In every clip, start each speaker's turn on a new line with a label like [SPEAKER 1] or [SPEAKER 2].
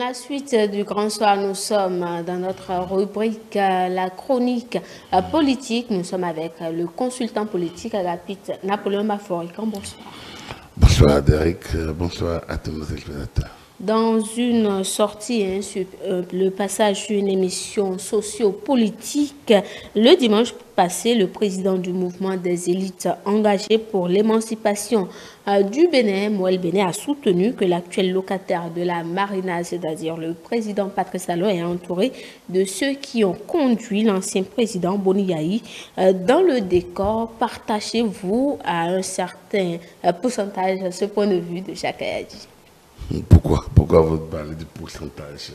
[SPEAKER 1] la suite du Grand Soir, nous sommes dans notre rubrique la chronique politique. Nous sommes avec le consultant politique Agapit Napoléon Baforican. Bonsoir.
[SPEAKER 2] Bonsoir Derek, bonsoir à tous nos téléspectateurs.
[SPEAKER 1] Dans une sortie, sur le passage sur une émission socio-politique, le dimanche passé, le président du mouvement des élites engagées pour l'émancipation du Bénin, Moël Bénin, a soutenu que l'actuel locataire de la Marina, c'est-à-dire le président Patrice Talon, est entouré de ceux qui ont conduit l'ancien président Boni Yayi dans le décor. Partagez-vous à un certain pourcentage ce point de vue de Jacques Ayadji?
[SPEAKER 2] Pourquoi vous parlez de pourcentage?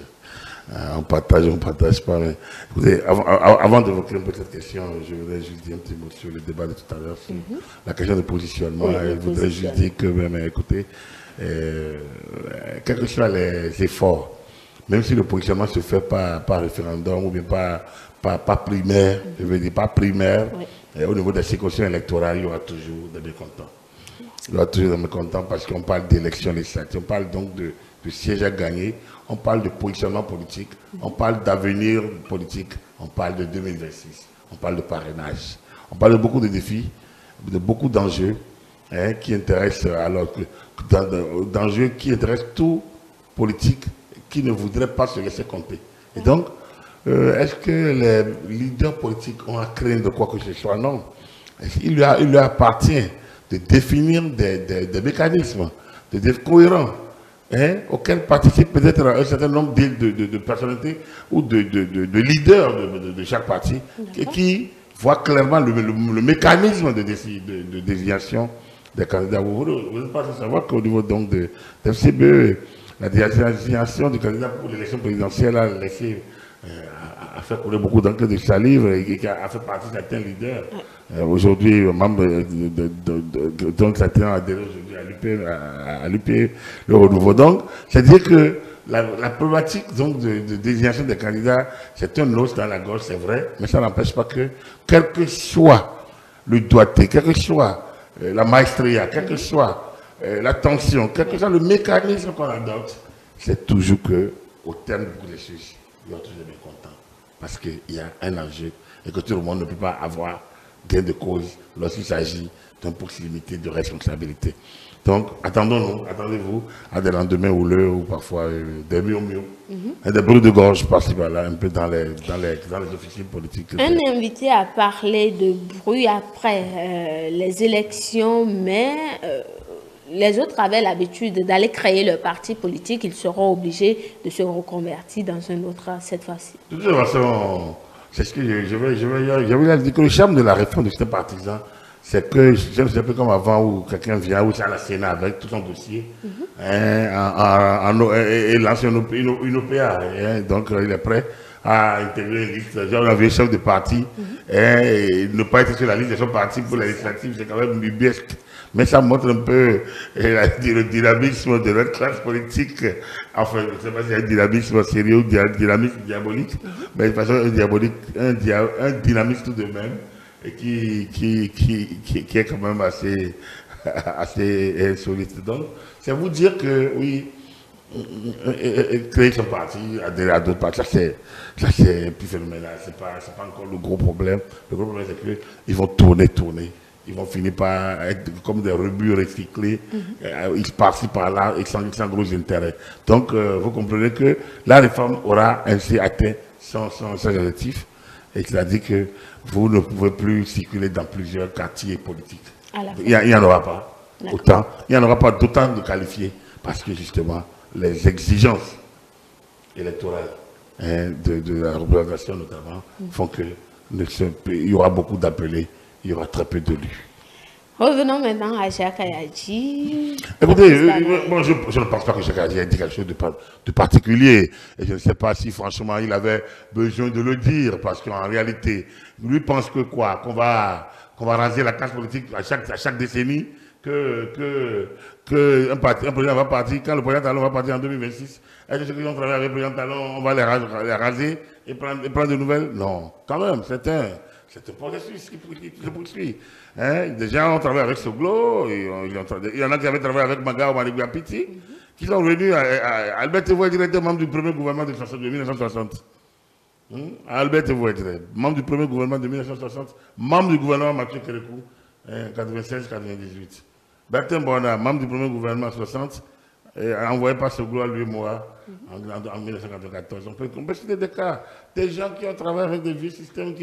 [SPEAKER 2] On partage pas. Mais, écoutez, avant d'évoquer un peu cette question, je voudrais juste dire un petit mot sur le débat de tout à l'heure, sur la question de positionnement. Oui, je voudrais juste dire que, mais, écoutez, quels que soient les efforts, même si le positionnement se fait par référendum ou bien pas primaire, je veux dire pas primaire, au niveau des circonscriptions électorales, il y aura toujours des mécontents. Il y aura toujours des mécontents parce qu'on parle d'élections législatives, on parle donc de sièges à gagner, on parle de positionnement politique, on parle d'avenir politique, on parle de 2026, on parle de parrainage, on parle de beaucoup de défis, de beaucoup d'enjeux qui intéressent, alors d'enjeux qui intéressent tout politique qui ne voudrait pas se laisser compter. Et donc, est-ce que les leaders politiques ont à craindre de quoi que ce soit? Non. Il leur appartient de définir des mécanismes cohérents auxquels participent peut-être un certain nombre de personnalités ou de leaders de chaque parti qui voient clairement le mécanisme de désignation des candidats. Vous n'êtes pas sans savoir qu'au niveau donc de FCBE, la désignation du candidat pour l'élection présidentielle a laissé a fait couler beaucoup d'encre de salive et a fait partie de certains leaders. Aujourd'hui, membre donc certains adhèrent aujourd'hui à l'UP, le renouveau. Donc, c'est-à-dire que la problématique donc, de désignation des candidats, c'est un os dans la gorge, c'est vrai, mais ça n'empêche pas que, quel que soit le doigté, quel que soit la maestria, quel que soit la tension, quel que soit le mécanisme qu'on adopte, c'est toujours que, au terme du processus, il y a toujours des mécontents. Parce qu'il y a un enjeu et que tout le monde ne peut pas avoir gain de cause lorsqu'il s'agit d'un pouce limité de responsabilité. Donc, attendez-vous à des lendemains houleux ou parfois des mieux, des bruits de gorge par-ci par-là, un peu dans les officines politiques.
[SPEAKER 1] Un invité a parlé de bruit après les élections, mais les autres avaient l'habitude d'aller créer leur parti politique. Ils seront obligés de se reconvertir dans un autre cette fois-ci.
[SPEAKER 2] De toute façon, c'est ce que je vais dire que le charme de la réforme de ces partisans, c'est que c'est un peu comme avant où quelqu'un vient, où c'est à la Sénat avec tout son dossier, et lance une OPA. Donc il est prêt à intégrer une liste. Genre, on avait un chef de parti, et ne pas être sur la liste de son parti pour la législative, c'est quand même bibiesque. Mais ça montre un peu le dynamisme de notre classe politique. Enfin, je ne sais pas si c'est un dynamisme sérieux ou un dynamisme diabolique, mais de toute façon, un dynamisme tout de même, et qui est quand même assez solide. Donc, c'est vous dire que, oui, créer son parti, adhérer à d'autres partis, ça c'est plus phénoménal. C'est pas encore le gros problème. Le gros problème, c'est qu'ils vont tourner. Ils vont finir par être comme des rebus recyclés. Ils partent par-là et sans gros intérêt. Donc, vous comprenez que la réforme aura ainsi atteint son objectif. Et c'est-à-dire que vous ne pouvez plus circuler dans plusieurs quartiers politiques. Il n'y en aura pas autant. Il n'y en aura pas d'autant de qualifiés. Parce que justement, les exigences électorales de la représentation notamment font qu'il y aura beaucoup d'appelés. Il y aura très peu d'élus.
[SPEAKER 1] Revenons maintenant à Jacques Ayadji.
[SPEAKER 2] Écoutez, moi je ne pense pas que Jacques Ayadji ait dit quelque chose de particulier. Et je ne sais pas si franchement il avait besoin de le dire, parce qu'en réalité, lui pense que quoi? Qu'on va raser la classe politique à chaque décennie, qu'un président va partir, quand le président Talon va partir en 2026, est-ce que ceux qui ont travaillé avec le président Talon, on va les raser et prendre de nouvelles? Non, quand même, c'est un processus qui se poursuit. Déjà, on travaille avec Soglo, il y en a qui avaient travaillé avec Maga ou Manigua Piti, qui sont venus Albert Thévois était membre du premier gouvernement de 1960. Albert Thévois, membre du premier gouvernement de 1960, membre du gouvernement Mathieu Kérékou, 96-98. Bertin Bona, membre du premier gouvernement 60, envoyé par Segou à l'UMOA en 1994. On peut citer des cas, des gens qui ont travaillé avec des vieux systèmes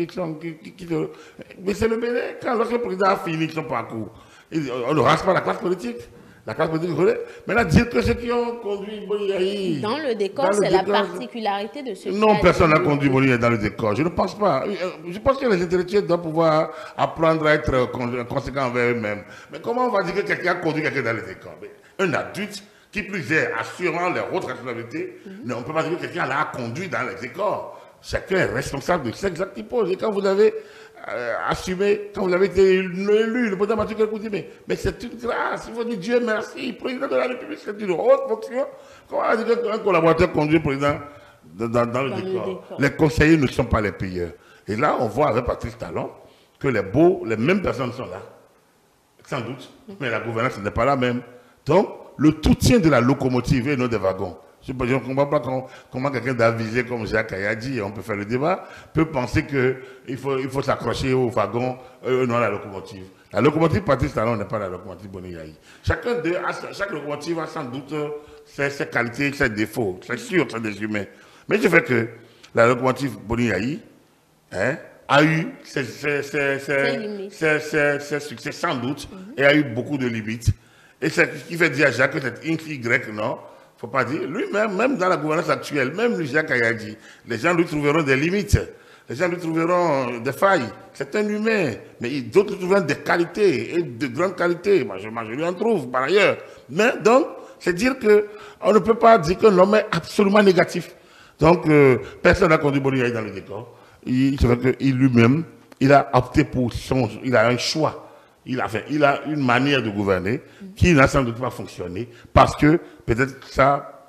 [SPEAKER 2] mais c'est le Bénin, quand lorsque le président a fini son parcours, on ne rase pas la classe politique. La classe politique volée. Maintenant, dire que ceux qui ont conduit Boni
[SPEAKER 1] dans le décor, c'est la particularité de ce qui
[SPEAKER 2] non, personne n'a conduit Boni dans le décor. Je ne pense pas. Je pense que les intellectuels doivent pouvoir apprendre à être conséquents envers eux-mêmes. Mais comment on va dire que quelqu'un a conduit quelqu'un dans le décor? Un adulte qui plus est assurant les autres responsabilités, on ne peut pas dire que quelqu'un l'a conduit dans le décor. Chacun est responsable de ses actes qu'il pose. Et quand vous avez assumé, quand vous avez été élu, le président Mathieu Kérékou dit, mais c'est une grâce, il faut dire Dieu merci, président de la République, c'est une haute fonction. Comment on va dire qu'un collaborateur conduit le président dans le décor? Les conseillers ne sont pas les payeurs. Et là, on voit avec Patrice Talon que les mêmes personnes sont là, sans doute, mais la gouvernance n'est pas la même. Donc, le tout tient de la locomotive et non des wagons. Je ne comprends pas comment quelqu'un d'avisé comme Jacques Ayadi, on peut faire le débat, peut penser qu'il faut s'accrocher au wagon, non à la locomotive. La locomotive Patrice Talon n'est pas la locomotive Boni Yayi. Chaque locomotive a sans doute ses qualités, ses défauts. C'est sûr, c'est des humains. Mais je fais que la locomotive Boni Yayi a eu ses succès sans doute et a eu beaucoup de limites. Et c'est ce qui fait dire à Jacques que c'est Y, non? Il ne faut pas dire. Lui-même, même dans la gouvernance actuelle, même Jacques Ayadi, les gens lui trouveront des limites. Les gens lui trouveront des failles. C'est un humain. Mais d'autres trouveront des qualités, et de grandes qualités. Moi, je lui en trouve par ailleurs. Mais donc, c'est dire qu'on ne peut pas dire que l'homme est absolument négatif. Donc, personne n'a conduit Boni Yayi dans le décor. C'est vrai qu'il lui-même, il a opté pour il a un choix. Il a une manière de gouverner qui n'a sans doute pas fonctionné parce que peut-être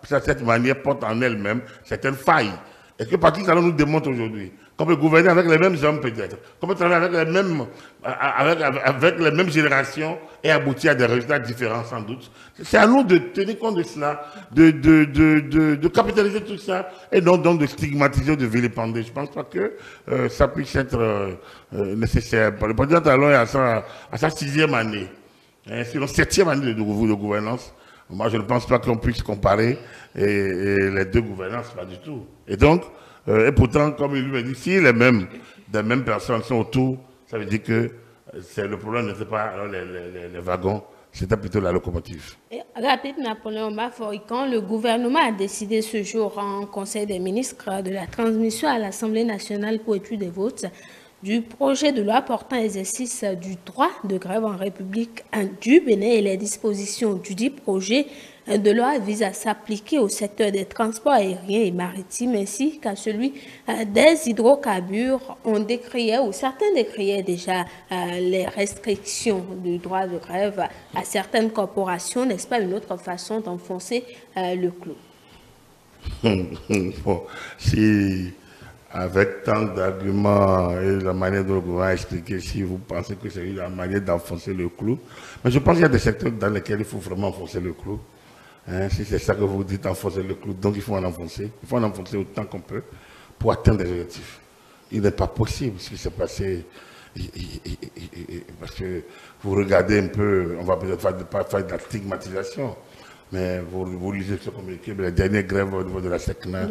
[SPEAKER 2] cette manière porte en elle-même certaines failles. Et que Patrice Talon nous démontre aujourd'hui qu'on peut gouverner avec les mêmes hommes peut-être, qu'on peut travailler avec les mêmes générations et aboutir à des résultats différents sans doute. C'est à nous de tenir compte de cela, de capitaliser tout ça et non donc de stigmatiser, de vilipender. Je ne pense pas que ça puisse être nécessaire. Le président Talon est à sa 6e année, c'est la 7e année de gouvernance. Moi, je ne pense pas qu'on puisse comparer les deux gouvernances, pas du tout. Et donc, et pourtant, comme il lui a dit, si les mêmes personnes sont autour, ça veut dire que le problème n'était pas les wagons, c'était plutôt la locomotive.
[SPEAKER 1] Rapide, Napoléon Bafori, quand le gouvernement a décidé ce jour en Conseil des ministres de la transmission à l'Assemblée nationale pour étude des votes du projet de loi portant exercice du droit de grève en République du Bénin et les dispositions du dit projet de loi visent à s'appliquer au secteur des transports aériens et maritimes ainsi qu'à celui des hydrocarbures. On décriait, ou certains décriaient déjà les restrictions du droit de grève à certaines corporations. N'est-ce pas une autre façon d'enfoncer le clou?
[SPEAKER 2] Bon, si avec tant d'arguments et la manière dont le gouvernement a expliqué, si vous pensez que c'est la manière d'enfoncer le clou, mais je pense qu'il y a des secteurs dans lesquels il faut vraiment enfoncer le clou. Si c'est ça que vous dites, enfoncer le clou, donc il faut en enfoncer. Il faut en enfoncer autant qu'on peut pour atteindre des objectifs. Il n'est pas possible ce qui s'est passé, parce que vous regardez un peu, on va peut-être pas faire de la stigmatisation, mais vous lisez ce communiqué, les dernières grèves au niveau de la SECNA,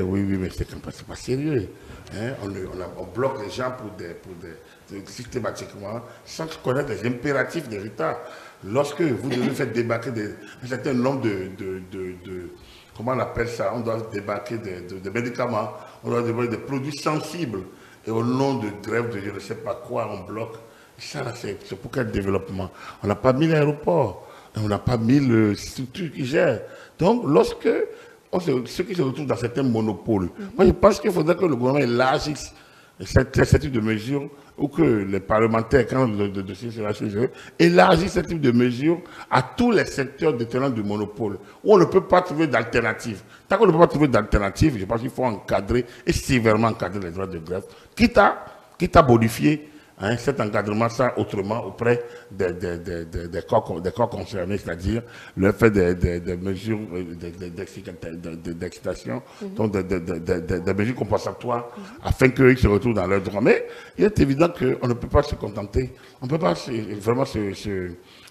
[SPEAKER 2] oui, mais c'est pas sérieux. On bloque les gens systématiquement sans connaître les impératifs de l'État. Lorsque vous devez faire débarquer un certain nombre comment on appelle ça, on doit débarquer des médicaments, on doit débarquer des produits sensibles, et au nom de grève de je ne sais pas quoi, on bloque. Ça, c'est pour quel développement? On n'a pas mis l'aéroport. On n'a pas mis le structure qui gère. Donc, lorsque ceux qui se retrouvent dans certains monopoles, moi je pense qu'il faudrait que le gouvernement élargisse cette type de mesures, ou que les parlementaires, quand le dossier sera jugé, élargissent ce type de mesures à tous les secteurs détenant du monopole, où on ne peut pas trouver d'alternative. Tant qu'on ne peut pas trouver d'alternative, je pense qu'il faut encadrer et sévèrement encadrer les droits de grève, quitte à bonifier hein, cet encadrement, ça autrement auprès des corps concernés, c'est-à-dire le fait des mesures d'excitation, donc des mesures compensatoires, afin qu'ils se retrouvent dans leurs droits. Mais il est évident qu'on ne peut pas se contenter, on ne peut pas vraiment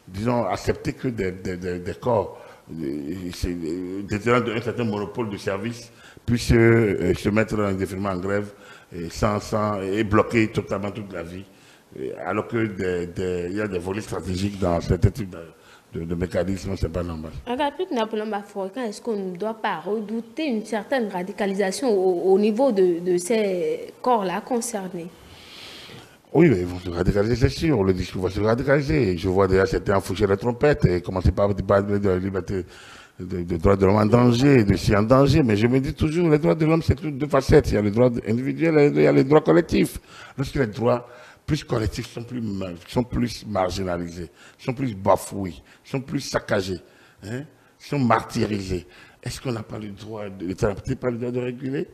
[SPEAKER 2] disons, accepter que des corps détenant d'un certain monopole de service puissent se mettre indéfiniment en grève et bloquer totalement toute la vie. Alors qu'il y a des volets stratégiques dans certains types de mécanismes, ce n'est pas normal.
[SPEAKER 1] Est-ce qu'on ne doit pas redouter une certaine radicalisation au niveau de ces corps-là concernés?
[SPEAKER 2] Oui, mais ils vont se radicaliser, c'est sûr. Le discours va se radicaliser. Je vois déjà certains enfourcher la trompette et commencer par parler de la liberté, de droits de l'homme en danger, de si en danger. Mais je me dis toujours, les droits de l'homme, c'est deux facettes. Il y a les droits individuels et il y a les droits collectifs. Lorsque les droits plus collectifs sont plus marginalisés, sont plus bafoués, sont plus saccagés, hein, sont martyrisés, est-ce qu'on n'a pas le droit, l'État n'a pas le droit de réguler?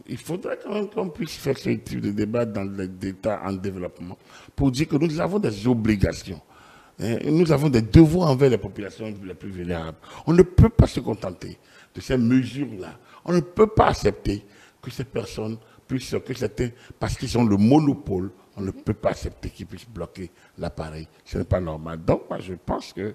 [SPEAKER 2] Il faudrait quand même qu'on puisse faire ce type de débat dans les États en développement pour dire que nous avons des obligations. Hein, nous avons des devoirs envers les populations les plus vulnérables. On ne peut pas se contenter de ces mesures-là. On ne peut pas accepter que ces personnes puissent, parce qu'ils ont le monopole, on ne peut pas accepter qu'ils puissent bloquer l'appareil. Ce n'est pas normal. Donc, moi, je pense que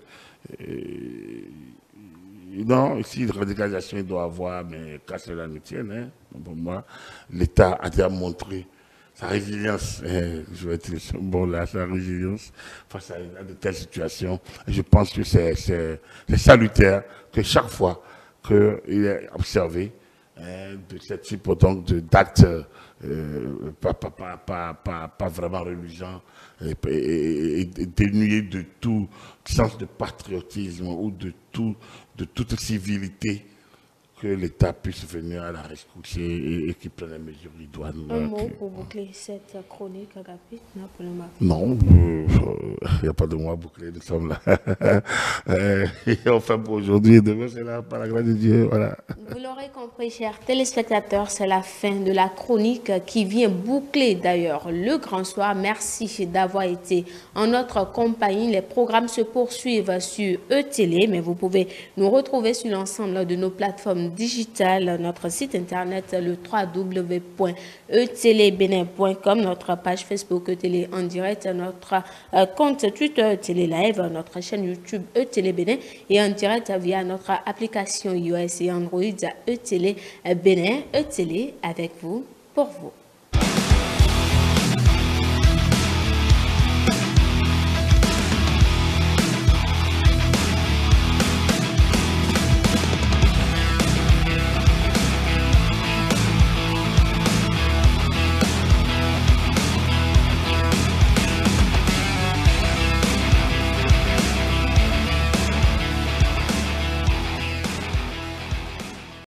[SPEAKER 2] non, ici, la radicalisation, il doit avoir, mais qu'à cela ne tienne, hein, pour moi, l'État a déjà montré sa résilience, je vais dire, bon là, sa résilience face à de telles situations. Et je pense que c'est salutaire que chaque fois qu'il est observé de ce type d'actes pas vraiment reluisants et dénués de tout sens de patriotisme ou de toute civilité, que l'État puisse venir à la rescousse et qu'il prenne les mesures idoines.
[SPEAKER 1] Un mot pour boucler cette chronique, Agapit?
[SPEAKER 2] Non, il n'y a pas de mot à boucler, nous sommes là. Enfin, pour aujourd'hui et demain, c'est là, par la grâce de Dieu. Voilà.
[SPEAKER 1] Vous l'aurez compris, chers téléspectateurs, c'est la fin de la chronique qui vient boucler d'ailleurs le grand soir. Merci d'avoir été en notre compagnie. Les programmes se poursuivent sur E-Télé, mais vous pouvez nous retrouver sur l'ensemble de nos plateformes digitales, notre site internet, le www.etélébenin.com, notre page Facebook E-Télé en direct, notre compte Twitter E-Télé Live, notre chaîne YouTube E-Télé Bénin et en direct via notre application iOS et Android E-Télé Bénin. E-Télé avec vous, pour vous.